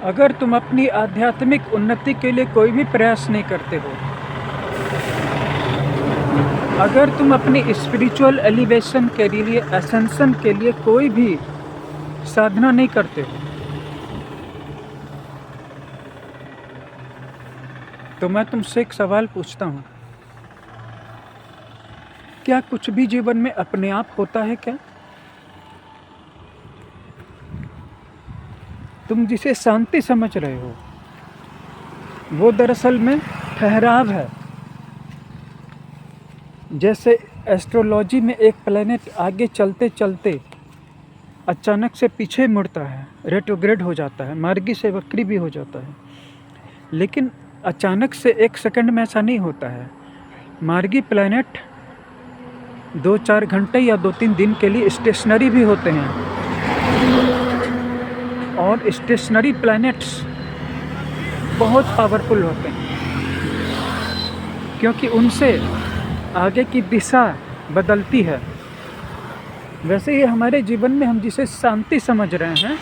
अगर तुम अपनी आध्यात्मिक उन्नति के लिए कोई भी प्रयास नहीं करते हो, अगर तुम अपनी स्पिरिचुअल एलिवेशन के लिए, असेंशन के लिए कोई भी साधना नहीं करते हो, तो मैं तुमसे एक सवाल पूछता हूँ, क्या कुछ भी जीवन में अपने आप होता है क्या? तुम जिसे शांति समझ रहे हो, वो दरअसल में ठहराव है। जैसे एस्ट्रोलॉजी में एक प्लैनेट आगे चलते चलते अचानक से पीछे मुड़ता है, रेट्रोग्रेड हो जाता है, मार्गी से वक्री भी हो जाता है। लेकिन अचानक से एक सेकंड में ऐसा नहीं होता है। मार्गी प्लैनेट 2-4 घंटे या 2-3 दिन के लिए स्टेशनरी भी होते हैं, और स्टेशनरी प्लैनेट्स बहुत पावरफुल होते हैं, क्योंकि उनसे आगे की दिशा बदलती है। वैसे ही हमारे जीवन में हम जिसे शांति समझ रहे हैं,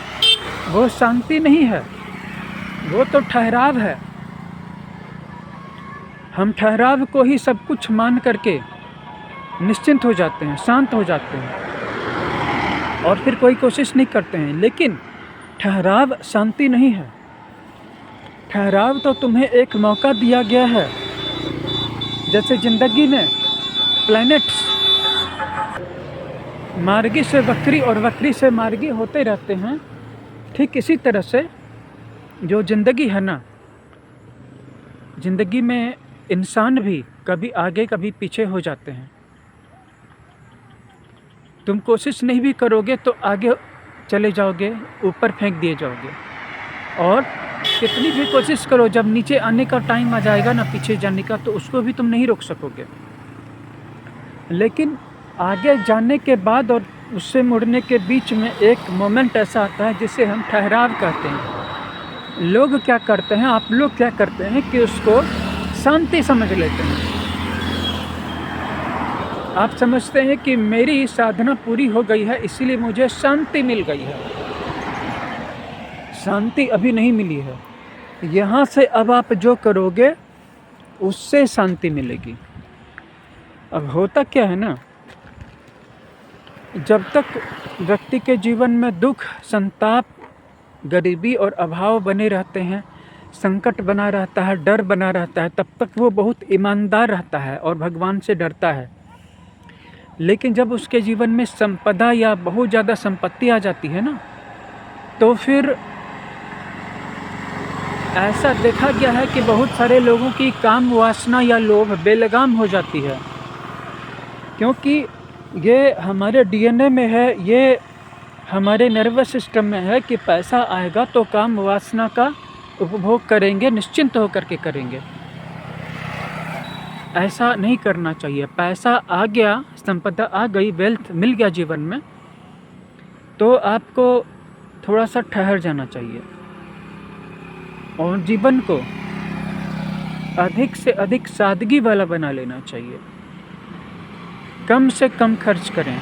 वो शांति नहीं है, वो तो ठहराव है। हम ठहराव को ही सब कुछ मान करके निश्चिंत हो जाते हैं, शांत हो जाते हैं, और फिर कोई कोशिश नहीं करते हैं। लेकिन ठहराव शांति नहीं है। ठहराव तो तुम्हें एक मौका दिया गया है। जैसे जिंदगी में प्लैनेट्स मार्गी से वक्री और वक्री से मार्गी होते रहते हैं, ठीक इसी तरह से जो ज़िंदगी है ना, ज़िंदगी में इंसान भी कभी आगे कभी पीछे हो जाते हैं। तुम कोशिश नहीं भी करोगे तो आगे चले जाओगे, ऊपर फेंक दिए जाओगे, और कितनी भी कोशिश करो, जब नीचे आने का टाइम आ जाएगा ना, पीछे जाने का, तो उसको भी तुम नहीं रोक सकोगे। लेकिन आगे जाने के बाद और उससे मुड़ने के बीच में एक मोमेंट ऐसा आता है जिसे हम ठहराव कहते हैं। लोग क्या करते हैं, आप लोग क्या करते हैं कि उसको शांति समझ लेते हैं। आप समझते हैं कि मेरी साधना पूरी हो गई है, इसीलिए मुझे शांति मिल गई है। शांति अभी नहीं मिली है। यहाँ से अब आप जो करोगे उससे शांति मिलेगी। अब होता क्या है ना, जब तक व्यक्ति के जीवन में दुख, संताप, गरीबी और अभाव बने रहते हैं, संकट बना रहता है, डर बना रहता है, तब तक वो बहुत ईमानदार रहता है और भगवान से डरता है। लेकिन जब उसके जीवन में संपदा या बहुत ज़्यादा संपत्ति आ जाती है ना, तो फिर ऐसा देखा गया है कि बहुत सारे लोगों की काम वासना या लोभ बेलगाम हो जाती है, क्योंकि ये हमारे डीएनए में है, ये हमारे नर्वस सिस्टम में है कि पैसा आएगा तो काम वासना का उपभोग करेंगे, निश्चिंत होकर के करेंगे। ऐसा नहीं करना चाहिए। पैसा आ गया, संपदा आ गई, वेल्थ मिल गया जीवन में, तो आपको थोड़ा सा ठहर जाना चाहिए और जीवन को अधिक से अधिक सादगी वाला बना लेना चाहिए। कम से कम खर्च करें।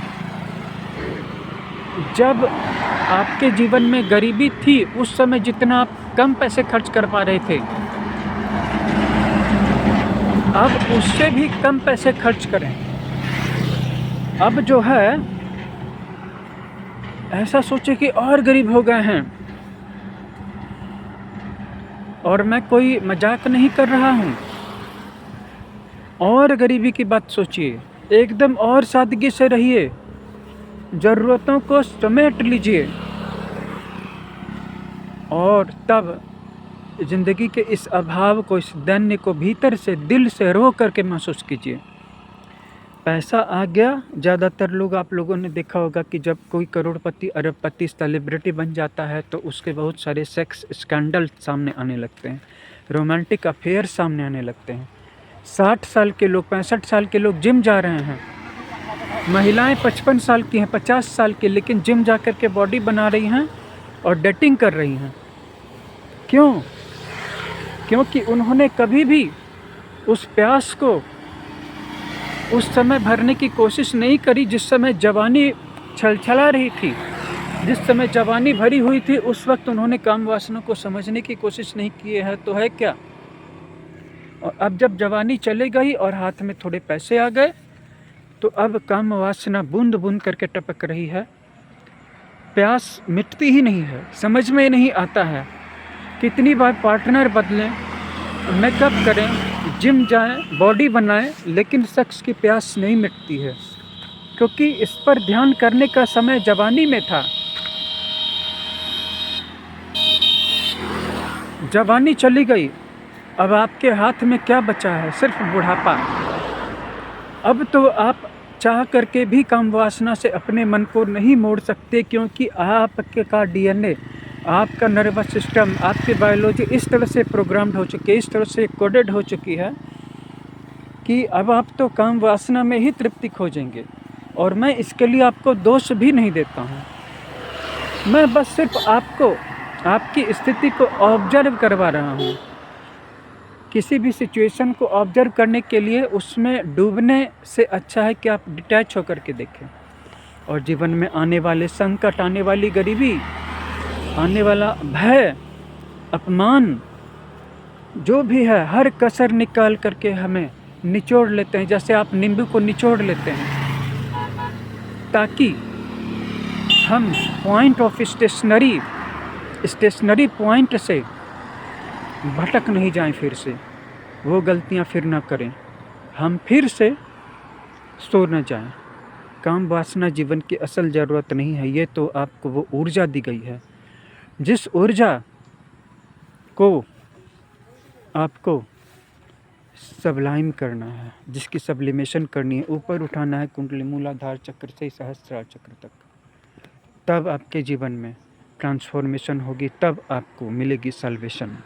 जब आपके जीवन में गरीबी थी, उस समय जितना आप कम पैसे खर्च कर पा रहे थे, अब उससे भी कम पैसे खर्च करें। अब जो है, ऐसा सोचे कि और गरीब हो गए हैं, और मैं कोई मजाक नहीं कर रहा हूँ। और गरीबी की बात सोचिए, एकदम और सादगी से रहिए, ज़रूरतों को समेट लीजिए, और तब ज़िंदगी के इस अभाव को, इस दैन्य को भीतर से, दिल से रो करके महसूस कीजिए। पैसा आ गया। ज़्यादातर लोग, आप लोगों ने देखा होगा कि जब कोई करोड़पति, अरबपति, सेलिब्रिटी बन जाता है तो उसके बहुत सारे सेक्स स्कैंडल सामने आने लगते हैं, रोमांटिक अफेयर सामने आने लगते हैं। 60 साल के लोग, 65 साल के लोग जिम जा रहे हैं, महिलाएं 55 साल की हैं, 50 साल की, लेकिन जिम जा कर के बॉडी बना रही हैं और डेटिंग कर रही हैं। क्यों? क्योंकि उन्होंने कभी भी उस प्यास को उस समय भरने की कोशिश नहीं करी जिस समय जवानी छलछला रही थी। जिस समय जवानी भरी हुई थी उस वक्त उन्होंने काम वासना को समझने की कोशिश नहीं की है तो है क्या। और अब जब जवानी चली गई और हाथ में थोड़े पैसे आ गए तो अब काम वासना बूंद बूंद करके टपक रही है, प्यास मिटती ही नहीं है। समझ में नहीं आता है कितनी बार पार्टनर बदलें, मेकअप करें, जिम जाएं, बॉडी बनाएं, लेकिन सेक्स की प्यास नहीं मिटती है, क्योंकि इस पर ध्यान करने का समय जवानी में था। जवानी चली गई, अब आपके हाथ में क्या बचा है? सिर्फ बुढ़ापा। अब तो आप चाह करके भी काम वासना से अपने मन को नहीं मोड़ सकते, क्योंकि आपके का डीएनए, आपका नर्वस सिस्टम, आपकी बायोलॉजी इस तरह से प्रोग्राम्ड हो चुकी है, इस तरह से कोडेड हो चुकी है कि अब आप तो काम वासना में ही तृप्ति खोजेंगे। और मैं इसके लिए आपको दोष भी नहीं देता हूँ, मैं बस सिर्फ आपको आपकी स्थिति को ऑब्जर्व करवा रहा हूँ। किसी भी सिचुएशन को ऑब्जर्व करने के लिए उसमें डूबने से अच्छा है कि आप डिटैच होकर के देखें। और जीवन में आने वाले संकट, आने वाली गरीबी, आने वाला भय, अपमान, जो भी है, हर कसर निकाल करके हमें निचोड़ लेते हैं, जैसे आप नींबू को निचोड़ लेते हैं, ताकि हम पॉइंट ऑफ स्टेशनरी पॉइंट से भटक नहीं जाएं, फिर से वो गलतियां फिर ना करें, हम फिर से सो न जाएं। काम वासना जीवन की असल ज़रूरत नहीं है, ये तो आपको वो ऊर्जा दी गई है जिस ऊर्जा को आपको सबलाइम करना है, जिसकी सब्लिमेशन करनी है, ऊपर उठाना है कुंडली मूलाधार चक्र से सहस्त्रार चक्र तक। तब आपके जीवन में ट्रांसफॉर्मेशन होगी, तब आपको मिलेगी सल्वेशन।